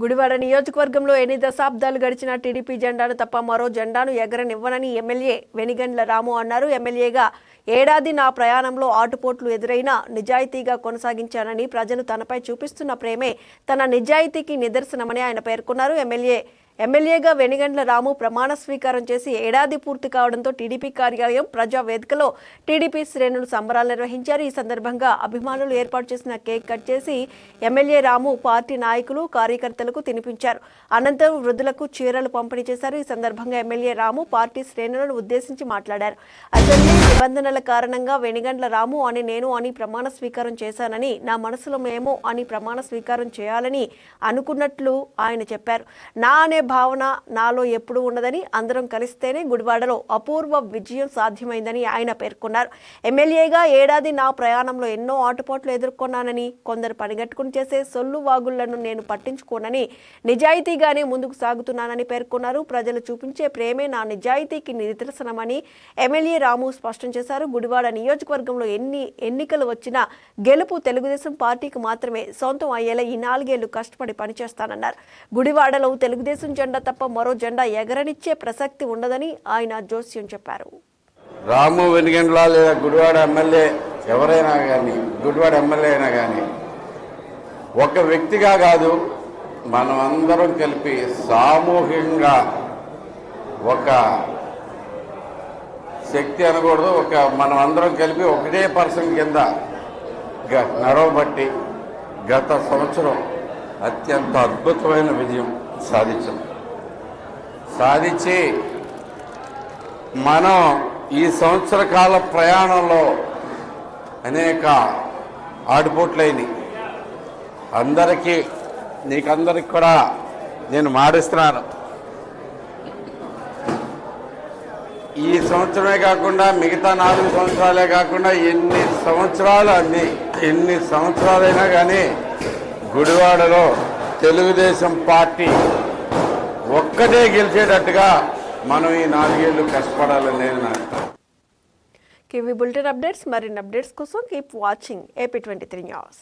గుడివాడ నియోజకవర్గంలో ఎన్ని దశాబ్దాలు గడిచిన టీడీపీ జెండాను తప్ప మరో జెండాను ఎగరనివ్వనని ఎమ్మెల్యే వెనిగండ్ల రాము అన్నారు. ఎమ్మెల్యేగా ఏడాది నా ప్రయాణంలో ఆటుపోట్లు ఎదురైనా నిజాయితీగా కొనసాగించానని, ప్రజలు తనపై చూపిస్తున్న ప్రేమే తన నిజాయితీకి నిదర్శనమని ఆయన పేర్కొన్నారు. ఎమ్మెల్యేగా వెనిగండ్ల రాము ప్రమాణ స్వీకారం చేసి ఏడాది పూర్తి కావడంతో టీడీపీ కార్యాలయం ప్రజా వేదికలో టీడీపీ శ్రేణులు సంబరాలు నిర్వహించారు. ఈ సందర్భంగా అభిమానులు ఏర్పాటు చేసిన కేక్ కట్ చేసి ఎమ్మెల్యే రాము పార్టీ నాయకులు కార్యకర్తలకు తినిపించారు. అనంతరం వృద్ధులకు చీరలు పంపిణీ చేశారు. ఈ సందర్భంగా ఎమ్మెల్యే రాము పార్టీ శ్రేణులను ఉద్దేశించి మాట్లాడారు. అసెంబ్లీ నిబంధనల కారణంగా వెనిగండ్ల రాము అని నేను అని ప్రమాణ స్వీకారం చేశానని, నా మనసులో మేము అని ప్రమాణ స్వీకారం చేయాలని అనుకున్నట్లు ఆయన చెప్పారు. నా అనే భావన నాలో ఎప్పుడు ఉన్నదని, అందరం కలిస్తేనే గుడివాడలో అపూర్వ విజయం సాధ్యమైందని ఆయన పేర్కొన్నారు. ఎమ్మెల్యేగా ఏడాది నా ప్రయాణంలో ఎన్నో ఆటుపోట్లు ఎదుర్కొన్నానని, కొందరు పనిగట్టుకుని చేసే సొల్లు వాగుళ్లను నేను పట్టించుకోనని, నిజాయితీగానే ముందుకు సాగుతున్నానని పేర్కొన్నారు. ప్రజలు చూపించే ప్రేమే నా నిజాయితీకి నిదర్శనమని ఎమ్మెల్యే రాము స్పష్టం చేశారు. గుడివాడ నియోజకవర్గంలో ఎన్ని ఎన్నికలు వచ్చినా గెలుపు తెలుగుదేశం పార్టీకి మాత్రమే సొంతం అయ్యేలా ఈ 4 ఏళ్లు కష్టపడి పనిచేస్తానన్నారు. గుడివాడలో తెలుగుదేశం జెండా తప్ప మరో జెండా ఎగరనిచ్చే ప్రసక్తి ఉండదని ఆయన జోస్యం చెప్పారు. రాము వెనిగండ్ల లేదా గుడివాడ ఎమ్మెల్యే ఎవరైనా కానీ, గుడివాడ ఎమ్మెల్యే అయినా కానీ ఒక వ్యక్తిగా కాదు, మనం అందరం కలిపి సామూహికంగా ఒక శక్తి అనకూడదు, మనం అందరం కలిపి ఒకటే పర్సన్ కింద నడవబట్టి గత సంవత్సరం అత్యంత అద్భుతమైన విజయం సాధించి మనం ఈ సంవత్సర కాల ప్రయాణంలో అనేక ఆటుపోట్లైనవి. నీకందరికి కూడా నేను మాటిస్తున్నాను, ఈ సంవత్సరమే కాకుండా మిగతా 4 సంవత్సరాలే కాకుండా ఎన్ని సంవత్సరాలైనా కానీ గుడివాడలో తెలుగుదేశం పార్టీ ఒక్కటే గెలిచేటట్టుగా మనం ఈ 4 ఏళ్లు కష్టపడాలని నేను కేవీ బులెటిన్ అప్డేట్స్. మరిన్ని అప్డేట్స్ కోసం కీప్ వాచింగ్ AP23 న్యూస్.